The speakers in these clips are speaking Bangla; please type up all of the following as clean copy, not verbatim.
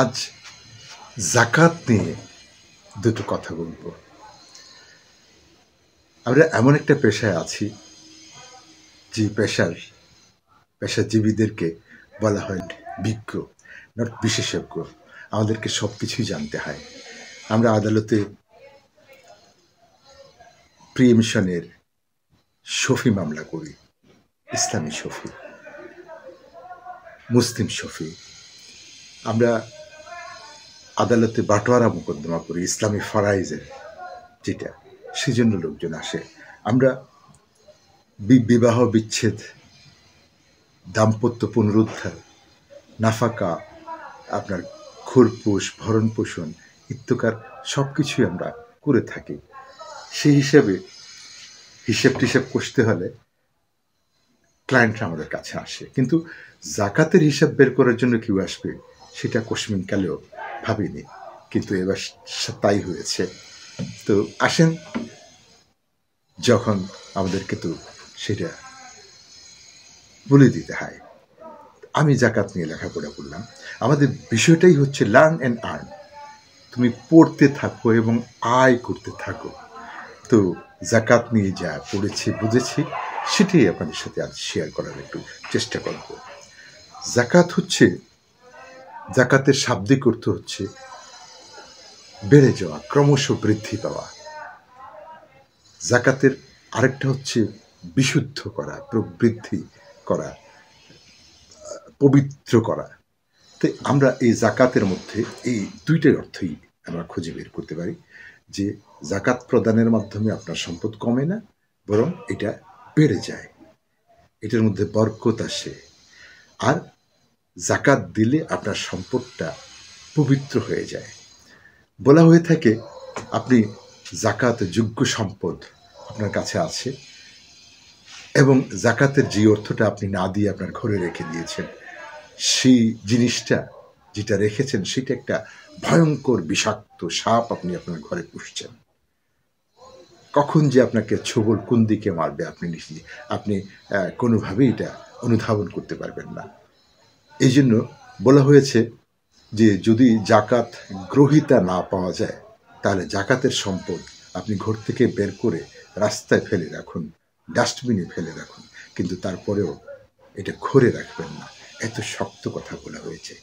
আজ যাকাত নিয়ে দুটো কথা বলবো। আমরা এমন একটা পেশায় আছি যে পেশাজীবীদেরকে বলা হয় বিজ্ঞ, নট বিশেষজ্ঞ। আমাদেরকে সব কিছুই জানতে হয়। আমরা আদালতে প্রিএমশনের শফি মামলা করি, ইসলামী শফি, মুসলিম শফি। আমরা আদালতে বাটোয়ারা মোকদ্দমা করি, ইসলামী ফারাইজের যেটা, সেজন্য লোকজন আসে। আমরা বিবাহ বিচ্ছেদ, দাম্পত্য পুনরুদ্ধার, নাফাকা, আপনার খোরপোশ, ভরণ পোষণ ইত্যাকার সব কিছুই আমরা করে থাকি। সেই হিসেব টিসেব কষতে হলে ক্লায়েন্টরা আমাদের কাছে আসে, কিন্তু যাকাতের হিসাব বের করার জন্য কেউ আসবে সেটা কোশ্মিনকালেও ভাবিনি, কিন্তু এবার তাই হয়েছে। তো আসেন, যখন আমাদেরকে তো সেটা বলে দিতে হয়। আমি যাকাত নিয়ে লেখাপড়া করলাম। আমাদের বিষয়টাই হচ্ছে লার্ন অ্যান্ড আর্ন। তুমি পড়তে থাকো এবং আয় করতে থাকো। তো যাকাত নিয়ে যা পড়েছি বুঝেছি সেটাই আপনাদের সাথে আজ শেয়ার করার একটু চেষ্টা করব। যাকাতের শাব্দিক অর্থ হচ্ছে বেড়ে যাওয়া, ক্রমশ বৃদ্ধি পাওয়া। যাকাতের আরেকটা হচ্ছে বিশুদ্ধ করা, প্রবৃদ্ধি করা, পবিত্র করা। তো আমরা এই যাকাতের মধ্যে এই দুইটার অর্থই আমরা খুঁজে বের করতে পারি, যে যাকাত প্রদানের মাধ্যমে আপনার সম্পদ কমে না, বরং এটা বেড়ে যায়, এটার মধ্যে বরকত আসে। আর যাকাত দিলে আপনার সম্পদটা পবিত্র হয়ে যায়। বলা হয়ে থাকে আপনি যাকাত যোগ্য সম্পদ আপনার কাছে আছে এবং যাকাতের যে অর্থটা আপনি না দিয়ে আপনার ঘরে রেখে দিয়েছেন, সেই জিনিসটা যেটা রেখেছেন সেটা একটা ভয়ঙ্কর বিষাক্ত সাপ আপনি আপনার ঘরে পুষছেন। কখন যে আপনাকে ছোবল কোন দিকে মারবে আপনি কোনোভাবেই এটা অনুধাবন করতে পারবেন না। এই জন্য বলা হয়েছে যে যদি যাকাত গ্রহীতা না পাওয়া যায়, তাহলে যাকাতের সম্পদ আপনি ঘর থেকে বের করে রাস্তায় ফেলে রাখুন, ডাস্টবিনে ফেলে রাখুন, কিন্তু তারপরেও এটা ঘরে রাখবেন না। এত শক্ত কথা বলা হয়েছে।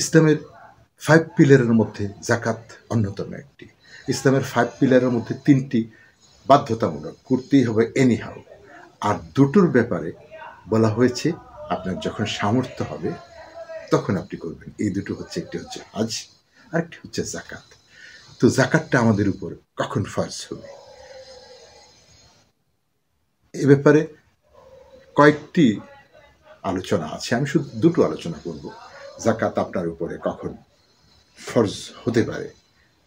ইসলামের 5 পিলারের মধ্যে যাকাত অন্যতম একটি। ইসলামের 5 পিলারের মধ্যে 3টি বাধ্যতামূলক, করতেই হবে এনিহাউ। আর দুটোর ব্যাপারে বলা হয়েছে আপনার যখন সামর্থ্য হবে তখন আপনি করবেন। এই দুটো হচ্ছে, একটি হচ্ছে হজ, আরেকটি হচ্ছে যাকাত। তো যাকাতটা আমাদের উপর কখন ফরজ হবে, এ ব্যাপারে কয়েকটি আলোচনা আছে। আমি শুধু দুটো আলোচনা করব। যাকাত আপনার উপরে কখন ফরজ হতে পারে,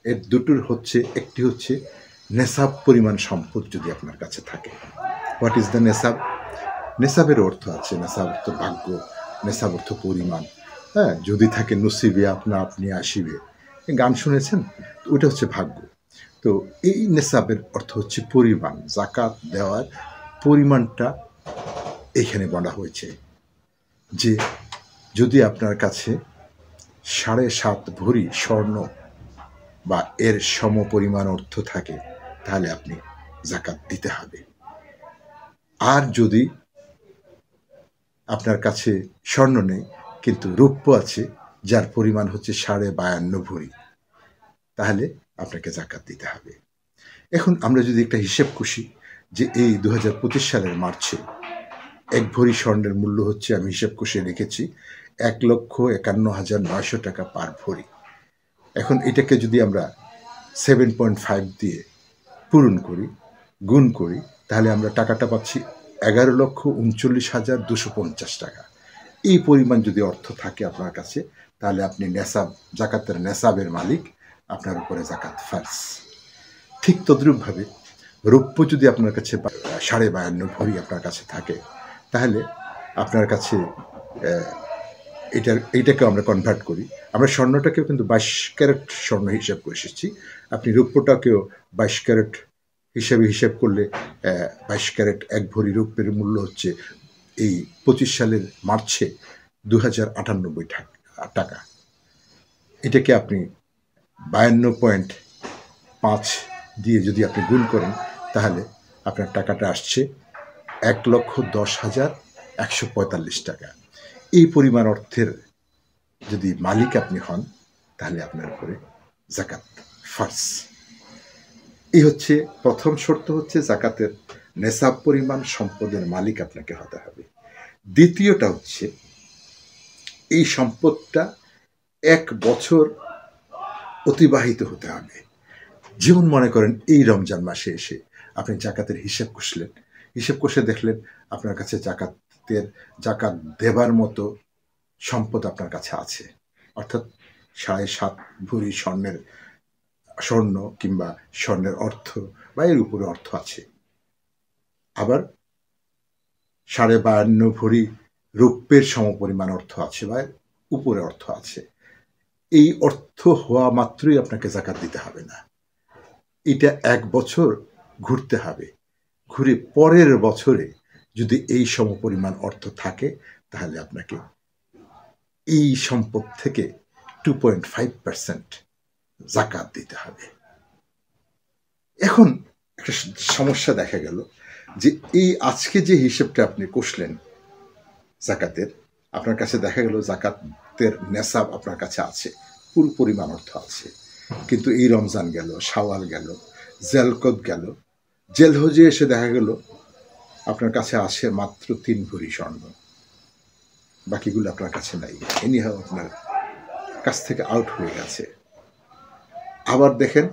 এর দুটোর হচ্ছে, একটি হচ্ছে নেসাব পরিমাণ সম্পদ যদি আপনার কাছে থাকে। হোয়াট ইজ দ্য নেসাব? নেসাবের অর্থ আছে, নেসাব অর্থ ভাগ্য, নেসাব অর্থ পরিমাণ। হ্যাঁ, যদি থাকে নসিবে আপনা আপনি আসিবে, গান শুনেছেন? ওইটা হচ্ছে ভাগ্য। তো এই নেসাবের অর্থ হচ্ছে পরিমাণ। যাকাত দেওয়ার পরিমাণটা এখানে বলা হয়েছে যে যদি আপনার কাছে 7.5 ভরি স্বর্ণ বা এর সম পরিমাণ অর্থ থাকে, তাহলে আপনি যাকাত দিতে হবে। আর যদি আপনার কাছে স্বর্ণ নেই কিন্তু রৌপ্য আছে, যার পরিমাণ হচ্ছে 52.5 ভরি, তাহলে আপনাকে যাকাত দিতে হবে। এখন আমরা যদি একটা হিসেব কষি যে এই 2025 সালের মার্চে 1 ভরি স্বর্ণের মূল্য হচ্ছে, আমি হিসেব কষে রেখেছি, 1,51,900 টাকা পার ভরি। এখন এটাকে যদি আমরা 7.5 দিয়ে পূরণ করি, গুণ করি, তাহলে আমরা টাকাটা পাচ্ছি 11,39,250 টাকা। এই পরিমাণ যদি অর্থ থাকে আপনার কাছে, তাহলে আপনি যাকাতের নেসাবের মালিক, আপনার উপরে যাকাত ফরজ। ঠিক তদ্রূপভাবে রৌপ্য যদি আপনার কাছে 52.5 ভরি আপনার কাছে থাকে, তাহলে আপনার কাছে এইটাকে আমরা কনভার্ট করি। আমরা স্বর্ণটাকেও কিন্তু 22 ক্যারেট স্বর্ণ হিসাব করে এসেছি। আপনি রৌপ্যটাকেও 22 ক্যারেট হিসাবে হিসাব করলে 22 ক্যারেট 1 ভরি রৌপ্যের মূল্য হচ্ছে এই 25 সালের মার্চে 2098 টাকা। এটাকে আপনি 52.5 দিয়ে যদি আপনি গুণ করেন, তাহলে আপনার টাকাটা আসছে 1,10,145 টাকা। এই পরিমাণ অর্থের যদি মালিক আপনি হন, তাহলে আপনার উপরে জাকাত ফার্জ। এই হচ্ছে প্রথম শর্ত, হচ্ছে জাকাতের নেসাব পরিমাণ সম্পদের মালিক আপনাকে হতে হবে। দ্বিতীয়টা হচ্ছে এই সম্পদটা 1 বছর অতিবাহিত হতে হবে। যেমন মনে করেন এই রমজান মাসে এসে আপনি জাকাতের হিসেব কষে দেখলেন আপনার কাছে জাকাত দেবার মতো সম্পদ আপনার কাছে আছে, অর্থাৎ 7.5 ভরি স্বর্ণ কিংবা স্বর্ণের অর্থ বা এর উপরে অর্থ আছে, আবার 52.5 ভরি রৌপ্যের সমপরিমাণ অর্থ আছে বা উপরে অর্থ আছে। এই অর্থ হওয়া মাত্রই আপনাকে জাকাত দিতে হবে না। এটা 1 বছর ঘুরতে হবে, ঘুরে পরের বছরে যদি এই সমপরিমাণ অর্থ থাকে, তাহলে আপনাকে এই সম্পদ থেকে 2.5% জাকাত দিতে হবে। এখন একটা সমস্যা দেখা গেল যে এই আজকে যে হিসেবটা আপনি কষলেন জাকাতের, আপনার কাছে দেখা গেল জাকাতের নেসাব আপনার কাছে আছে, পুরো পরিমাণ অর্থ আছে, কিন্তু এই রমজান গেল, শাওয়াল গেল, জেলকদ গেল, জেলহজে এসে দেখা গেল আপনার কাছে আছে মাত্র 3 ভরি স্বর্ণ, বাকিগুলো আপনার কাছে নাই, এনিহাও আপনার কাছ থেকে আউট হয়ে গেছে। আবার দেখেন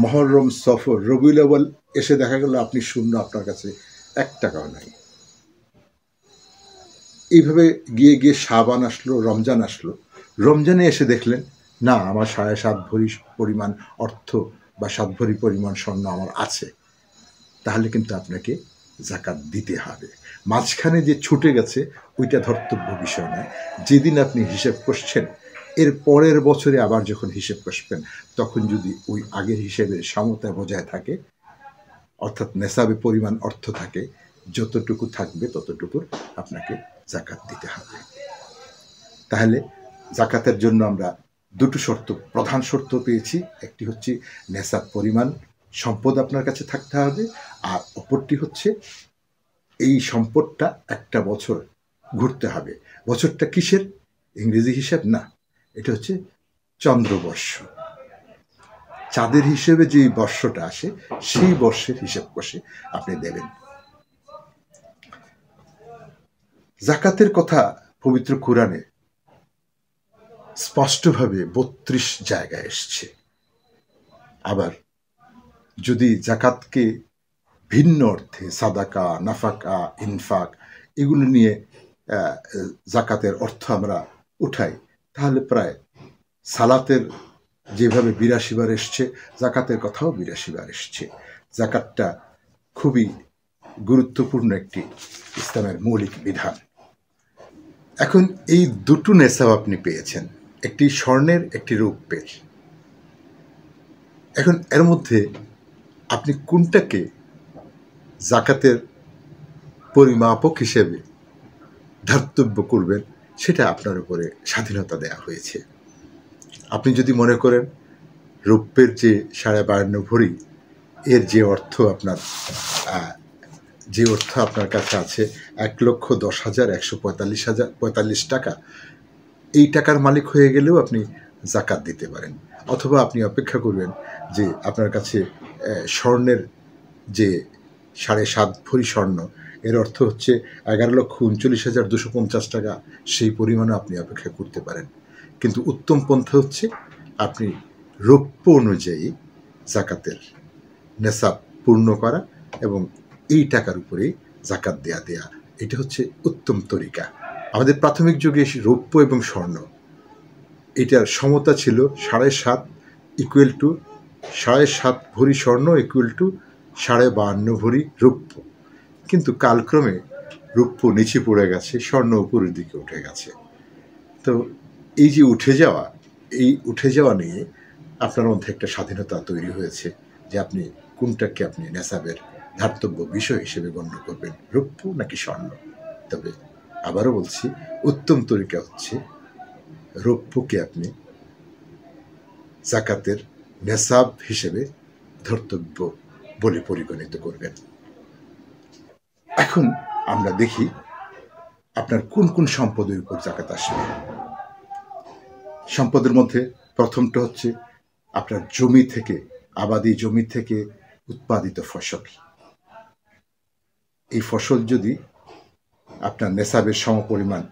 মহরম, সফর, রবিউল আউয়াল এসে দেখা গেল আপনি শূন্য, আপনার কাছে 1 টাকাও নাই। এইভাবে গিয়ে গিয়ে শাবান আসলো, রমজান আসলো, রমজানে এসে দেখলেন না আমার 7.5 ভরি পরিমাণ অর্থ বা 7 ভরি পরিমাণ স্বর্ণ আমার আছে, তাহলে কিন্তু আপনাকে জাকাত দিতে হবে। মাঝখানে যে ছুটে গেছে ওইটা ধর্তব্য বিষয় নয়। যেদিন আপনি হিসেব করছেন, এর পরের বছরে আবার যখন হিসেব কষবেন, তখন যদি ওই আগের হিসেবের সমতা বজায় থাকে, অর্থাৎ নেসাবে পরিমাণ অর্থ থাকে, যতটুকু থাকবে ততটুকুর আপনাকে জাকাত দিতে হবে। তাহলে জাকাতের জন্য আমরা দুটো শর্ত, প্রধান শর্ত পেয়েছি। একটি হচ্ছে নেসাব পরিমাণ সম্পদ আপনার কাছে থাকতে হবে, আর অপরটি হচ্ছে এই সম্পদটা 1 বছর ঘুরতে হবে। বছরটা কিসের? ইংরেজি হিসাব না, এটা হচ্ছে চন্দ্রবর্ষ, চাঁদের হিসেবে যে বর্ষটা আসে সেই বর্ষের হিসেব কষে আপনি দেবেন। জাকাতের কথা পবিত্র কোরআনে স্পষ্টভাবে 32 জায়গায় এসছে। আবার যদি জাকাতকে ভিন্ন অর্থে সাদাকা, নাফাকা, ইনফাক এগুলো নিয়ে জাকাতের অর্থ আমরা উঠাই, তাহলে প্রায় সালাতের যেভাবে 82 বার এসছে, জাকাতের কথাও 82 বার এসছে। জাকাতটা খুবই গুরুত্বপূর্ণ একটি ইসলামের মৌলিক বিধান। এখন এই দুটো নেসাব আপনি পেয়েছেন, একটি স্বর্ণের, একটি রৌপ্যের। এখন এর মধ্যে আপনি কোনটাকে জাকাতের পরিমাপক হিসেবে ধর্তব্য করবেন, সেটা আপনার উপরে স্বাধীনতা দেওয়া হয়েছে। আপনি যদি মনে করেন রৌপ্যের যে 52.5 ভরি এর যে অর্থ আপনার কাছে আছে 1,10,145 টাকা, এই টাকার মালিক হয়ে গেলেও আপনি জাকাত দিতে পারেন। অথবা আপনি অপেক্ষা করবেন যে আপনার কাছে স্বর্ণের যে 7.5 ভরি স্বর্ণ, এর অর্থ হচ্ছে 11,39,250 টাকা, সেই পরিমাণে আপনি অপেক্ষা করতে পারেন। কিন্তু উত্তম পন্থা হচ্ছে আপনি রৌপ্য অনুযায়ী জাকাতের নেসাব পূর্ণ করা এবং এই টাকার উপরেই জাকাত দেয়া, এটা হচ্ছে উত্তম তরিকা। আমাদের প্রাথমিক যুগে রৌপ্য এবং স্বর্ণ এটার সমতা ছিল 7.5 ইকুয়াল টু 7.5 ভরি স্বর্ণ ইকুয়াল টু 52.5 ভরি রৌপ্য। কিন্তু কালক্রমে রৌপ্য নিচে পড়ে গেছে, স্বর্ণ উপরের দিকে উঠে গেছে। তো এই যে উঠে যাওয়া নিয়ে আপনার মধ্যে একটা স্বাধীনতা তৈরি হয়েছে যে আপনি কোনটাকে আপনি নেসাবের ধার্তব্য বিষয় হিসেবে গণ্য করবেন, রৌপ্য নাকি স্বর্ণ। তবে আবারও বলছি, উত্তম তরিকা হচ্ছে রৌপ্যকে আপনি জাকাতের নেসাব হিসেবে ধর্তব্য বলে পরিগণিত করবেন। এখন আমরা দেখি আপনার কোন কোন সম্পদের উপর জাকাত আসবে। সম্পদের মধ্যে প্রথমটা হচ্ছে আপনার জমি থেকে, আবাদি জমি থেকে উৎপাদিত ফসল। এই ফসল যদি আপনার নেসাবের সমপরিমাণ,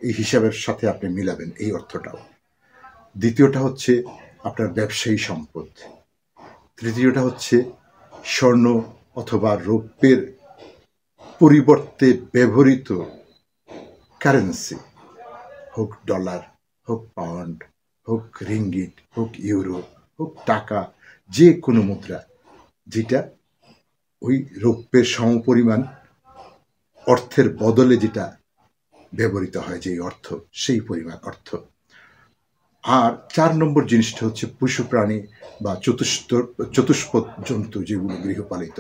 এই হিসাবের সাথে আপনি মিলাবেন এই অর্থটাও। দ্বিতীয়টা হচ্ছে আপনার ব্যবসায়ী সম্পদ। তৃতীয়টা হচ্ছে স্বর্ণ অথবা রৌপ্যের পরিবর্তে ব্যবহৃত কারেন্সি, হোক ডলার, হোক পাউন্ড, হোক রিঙ্গিট, হোক ইউরো, হোক টাকা, যে কোনো মুদ্রা যেটা ওই রৌপ্যের সমপরিমাণ অর্থের বদলে যেটা ব্যবহৃত হয়, যেই অর্থ, সেই পরিমাণ অর্থ। আর 4 নম্বর জিনিসটা হচ্ছে পশু প্রাণী বা চতুষ্পদ জন্তু, যেগুলো গৃহপালিত,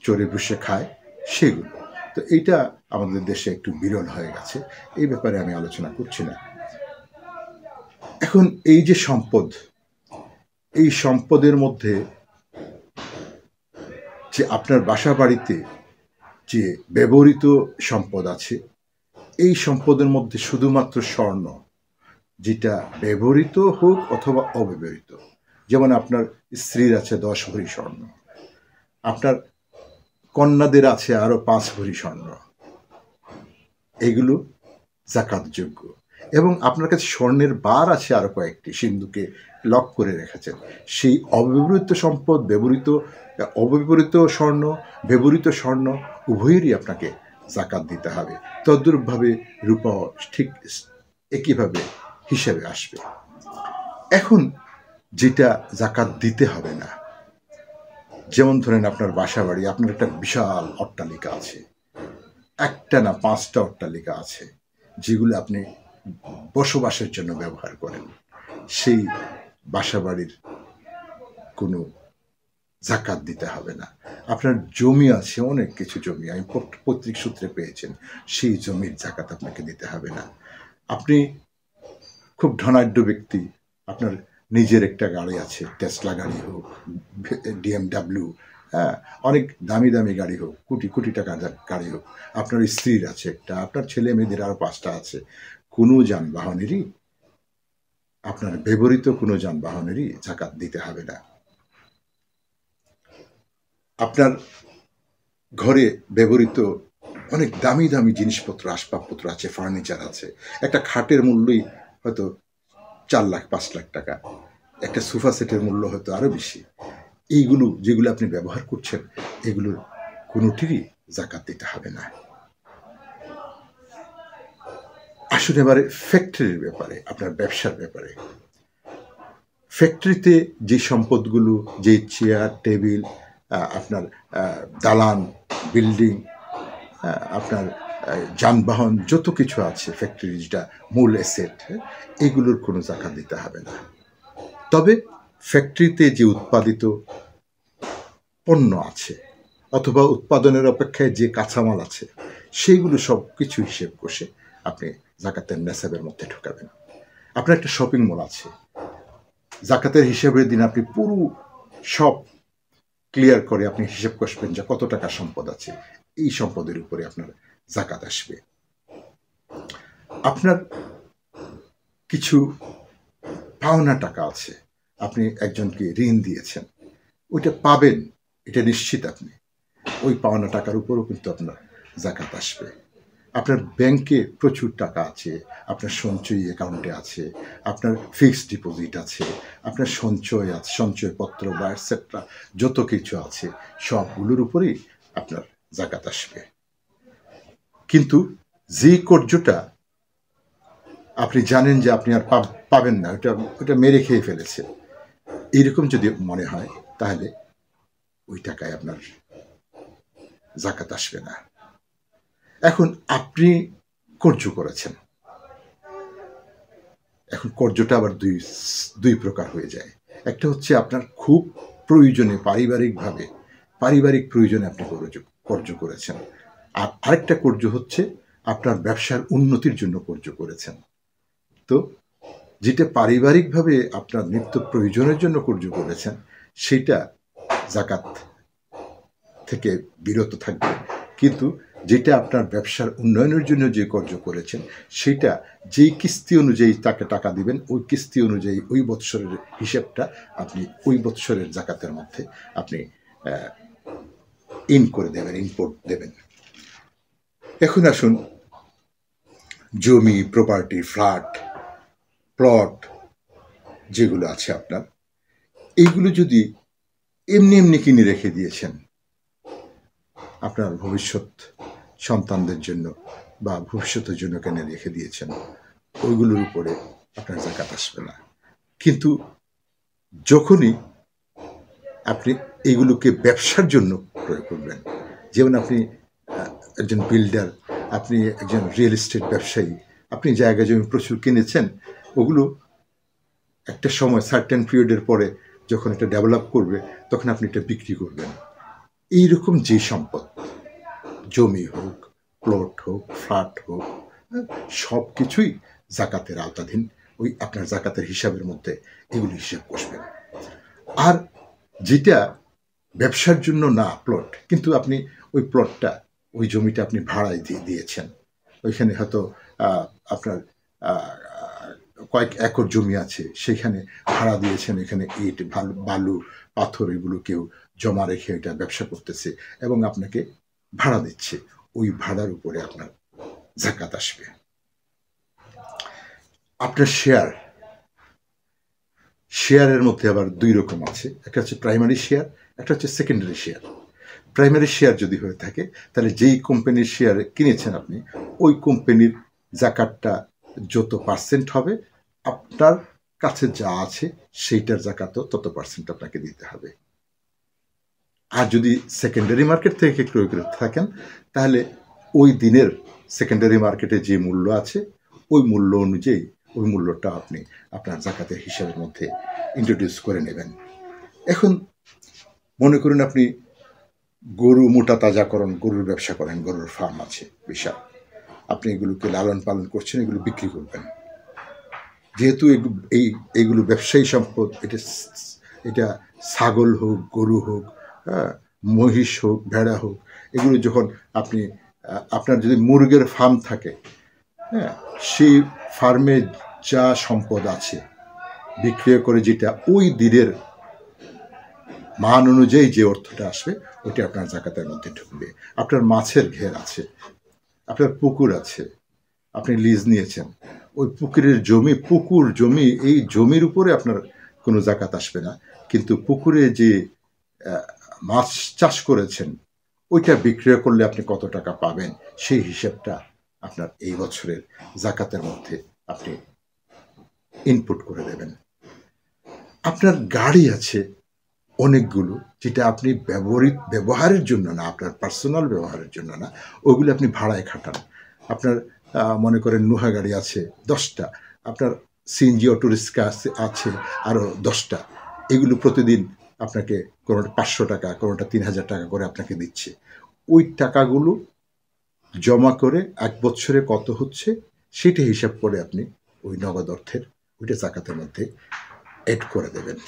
চড়ে বসে খায়, সেগুলো। তো এইটা আমাদের দেশে একটু বিরল হয়ে গেছে, এই ব্যাপারে আমি আলোচনা করছি না। এখন এই যে সম্পদ, এই সম্পদের মধ্যে যে আপনার বাসা বাড়িতে যে ব্যবহৃত সম্পদ আছে, এই সম্পদের মধ্যে শুধুমাত্র স্বর্ণ, যেটা ব্যবহৃত হোক অথবা অব্যবহৃত, যেমন আপনার স্ত্রীর আছে 10 ভরি স্বর্ণ, আপনার কন্যাদের আছে আরো 5 ভরি স্বর্ণ, এগুলো জাকাতযোগ্য। এবং আপনার কাছে স্বর্ণের বার আছে আরো কয়েকটি, সিন্ধুকে লক করে রেখেছেন। সেই অব্যবহৃত সম্পদ, অব্যবহৃত স্বর্ণ, ব্যবহৃত স্বর্ণ উভয়েরই আপনাকে জাকাত দিতে হবে। তদ্রূপভাবে রূপা ঠিক একইভাবে হিসেবে আসবে। এখন যেটা জাকাত দিতে হবে না, যেমন ধরেন আপনার বাসা বাড়ি, আপনার একটা বিশাল অট্টালিকা আছে, একটা না 5টা অট্টালিকা আছে, যেগুলো আপনি বসবাসের জন্য ব্যবহার করেন, সেই বাসা বাড়ির কোনো জাকাত দিতে হবে না। আপনার জমি আছে, অনেক কিছু জমি, আমি পৈতৃক সূত্রে পেয়েছেন, সেই জমির জাকাত আপনাকে দিতে হবে না। আপনি খুব ধনাঢ্য ব্যক্তি, আপনার নিজের একটা গাড়ি আছে, টেসলা গাড়ি হোক, BMW, অনেক দামি দামি গাড়ি হোক, কোটি কোটি টাকার গাড়ি হোক, আপনার স্ত্রীর আছে একটা, আপনার ছেলে মেয়েদের আরো 5টা আছে, কোনো যানবাহনেরই, আপনার ব্যবহৃত কোনো যানবাহনেরই জাকাত দিতে হবে না। আপনার ঘরে ব্যবহৃত অনেক দামি দামি জিনিসপত্র, আসবাবপত্র আছে, ফার্নিচার আছে, একটা খাটের মূল্যই হয়তো 4 লাখ 5 লাখ টাকা, একটা সোফা সেটের মূল্য হয়তো আরো বেশি। এইগুলো যেগুলো আপনি ব্যবহার করছেন, এগুলোর কোনোটিরই জাকাত দিতে হবে না। আসলে এবারে ফ্যাক্টরির ব্যাপারে, আপনার ব্যবসার ব্যাপারে, ফ্যাক্টরিতে যে সম্পদগুলো, যে চেয়ার টেবিল, আপনার দালান, বিল্ডিং, আপনার যানবাহন, যত কিছু আছে ফ্যাক্টরি, যেটা মূল অ্যাসেট, এগুলোর কোনো জাকাত দিতে হবে না। তবে ফ্যাক্টরিতে যে উৎপাদিত পণ্য আছে অথবা উৎপাদনের অপেক্ষায় যে কাঁচামাল আছে, সেইগুলো সব কিছু হিসেব কষে আপনি জাকাতের নেসাবের মধ্যে ঢোকাবেন। আপনার একটা শপিং মল আছে, জাকাতের হিসেবের দিন আপনি পুরো সব ক্লিয়ার করে আপনি হিসেব কষবেন যে কত টাকা সম্পদ আছে, এই সম্পদের উপরে আপনার জাকাত আসবে। আপনার কিছু পাওনা টাকা আছে, আপনি একজনকে ঋণ দিয়েছেন, ওইটা পাবেন, এটা নিশ্চিত। আপনি ওই পাওনা টাকার উপরও কিন্তু আপনার জাকাত আসবে। আপনার ব্যাংকে প্রচুর টাকা আছে, আপনার সঞ্চয়ী অ্যাকাউন্টে আছে, আপনার ফিক্সড ডিপোজিট আছে, আপনার সঞ্চয় আছে, সঞ্চয়পত্র বা এটসেট্রা যত কিছু আছে, সবগুলোর উপরেই আপনার জাকাত আসবে। কিন্তু যে কর্জটা আপনি জানেন যে আপনি আর পাবেন না, ওটা মেরে খেয়ে ফেলেছে, এইরকম যদি মনে হয়, তাহলে ওই টাকায় আপনার জাকাত আসবে না। এখন আপনি কর্জ করেছেন, এখন কর্জটা আবার দুই প্রকার হয়ে যায়। একটা হচ্ছে আপনার খুব প্রয়োজনে, পারিবারিক প্রয়োজনে আপনি কর্জ করেছেন, আর আরেকটা কর্জ হচ্ছে আপনার ব্যবসার উন্নতির জন্য কর্জ করেছেন। তো যেটা পারিবারিকভাবে আপনার নিত্য প্রয়োজনের জন্য কর্য করেছেন, সেটা জাকাত থেকে বিরত থাকবে। কিন্তু যেটা আপনার ব্যবসার উন্নয়নের জন্য যে কর্য করেছেন, সেটা যেই কিস্তি অনুযায়ী তাকে টাকা দিবেন, ওই কিস্তি অনুযায়ী ওই বৎসরের হিসেবটা আপনি ওই বৎসরের জাকাতের মধ্যে আপনি করে দেবেন, ইনপুট দেবেন। এখন আসুন, জমি, প্রপার্টি, ফ্ল্যাট, প্লট যেগুলো আছে আপনার, এইগুলো যদি এমনি এমনি কিনে রেখে দিয়েছেন আপনার ভবিষ্যৎ সন্তানদের জন্য বা ভবিষ্যতের জন্য কিনে রেখে দিয়েছেন, ওইগুলোর উপরে আপনার জাকাত আসবে না। কিন্তু যখনই আপনি এগুলোকে ব্যবসার জন্য প্রয়োগ করবেন, যেমন আপনি একজন বিল্ডার, আপনি একজন রিয়েল এস্টেট ব্যবসায়ী, আপনি জায়গা জমি প্রচুর কিনেছেন, ওগুলো একটা সময় সার্টেন পিরিয়ডের পরে যখন এটা ডেভেলপ করবে, তখন আপনি এটা বিক্রি করবেন। এইরকম যে সম্পদ, জমি হোক, প্লট হোক, ফ্ল্যাট হোক, সব কিছুই জাকাতের আওতাধীন। ওই আপনার জাকাতের হিসাবের মধ্যে এগুলি হিসাব কষবেন। আর যেটা ব্যবসার জন্য না প্লট, কিন্তু আপনি ওই প্লটটা, ওই জমিটা আপনি ভাড়ায় দিয়েছেন, ওইখানে হয়তো আপনার কয়েক একর জমি আছে, সেখানে ভাড়া দিয়েছেন, এখানে ইট, বালু, পাথর এগুলো কেউ জমা রেখে এটা ব্যবসা করতেছে এবং আপনাকে ভাড়া দিচ্ছে, ওই ভাড়ার উপরে আপনার জাকাত আসবে। আপনার শেয়ারের মধ্যে আবার দুই রকম আছে, একটা হচ্ছে প্রাইমারি শেয়ার, একটা হচ্ছে সেকেন্ডারি শেয়ার। প্রাইমারি শেয়ার যদি হয়ে থাকে, তাহলে যেই কোম্পানির শেয়ার কিনেছেন আপনি, ওই কোম্পানির জাকাতটা যত পার্সেন্ট হবে, আপনার কাছে যা আছে সেইটার জাকাতও তত পার্সেন্ট আপনাকে দিতে হবে। আর যদি সেকেন্ডারি মার্কেট থেকে ক্রয় করে থাকেন, তাহলে ওই দিনের সেকেন্ডারি মার্কেটে যে মূল্য আছে, ওই মূল্য অনুযায়ী ওই মূল্যটা আপনি আপনার জাকাতের হিসাবের মধ্যে ইন্ট্রোডিউস করে নেবেন। এখন মনে করুন আপনি গরু মোটা তাজাকরণ, গরুর ব্যবসা করেন, গরুর ফার্ম আছে বিশাল, আপনি এগুলোকে লালন পালন করছেন, এগুলো বিক্রি করবেন। যেহেতু এইগুলো ব্যবসায়ী সম্পদ, এটা ছাগল হোক, গরু হোক, মহিষ হোক, ভেড়া হোক, এগুলো যখন আপনি, আপনার যদি মুরগের ফার্ম থাকে, হ্যাঁ, সেই ফার্মে যা সম্পদ আছে বিক্রয় করে, যেটা ওই দিনের মান অনুযায়ী যে অর্থটা আসবে, ওইটা আপনার জাকাতের মধ্যে ঢুকবে। আপনার মাছের ঘের আছে, আপনার পুকুর আছে, আপনি লিজ নিয়েছেন, ওই পুকুরের জমি, এই জমির উপরে আপনার কোনো জাকাত আসবে না, কিন্তু পুকুরে যে মাছ চাষ করেছেন, ওইটা বিক্রয় করলে আপনি কত টাকা পাবেন, সেই হিসাবটা আপনার এই বছরের জাকাতের মধ্যে আপনি ইনপুট করে দেবেন। আপনার গাড়ি আছে অনেকগুলো, যেটা আপনি ব্যবহারের জন্য না, আপনার পার্সোনাল ব্যবহারের জন্য না, ওগুলো আপনি ভাড়ায় খাটান। আপনার মনে করেন নোহা গাড়ি আছে 10টা, আপনার সিএনজি অটো রিক্সা আছে আরও 10টা, এগুলো প্রতিদিন আপনাকে কোনোটা 500 টাকা, কোনোটা 3000 টাকা করে আপনাকে দিচ্ছে। ওই টাকাগুলো জমা করে 1 বছরে কত হচ্ছে সেটা হিসাব করে আপনি ওই নগদ অর্থের ওইটা জাকাতের মধ্যে এড করে দেবেন।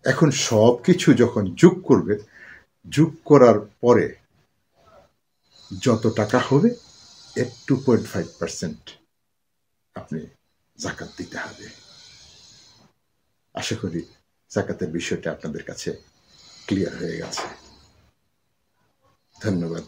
এখন সব কিছু যখন যোগ করবে, যোগ করার পরে যত টাকা হবে, এর 2.5% আপনি জাকাত দিতে হবে। আশা করি জাকাতের বিষয়টা আপনাদের কাছে ক্লিয়ার হয়ে গেছে। ধন্যবাদ।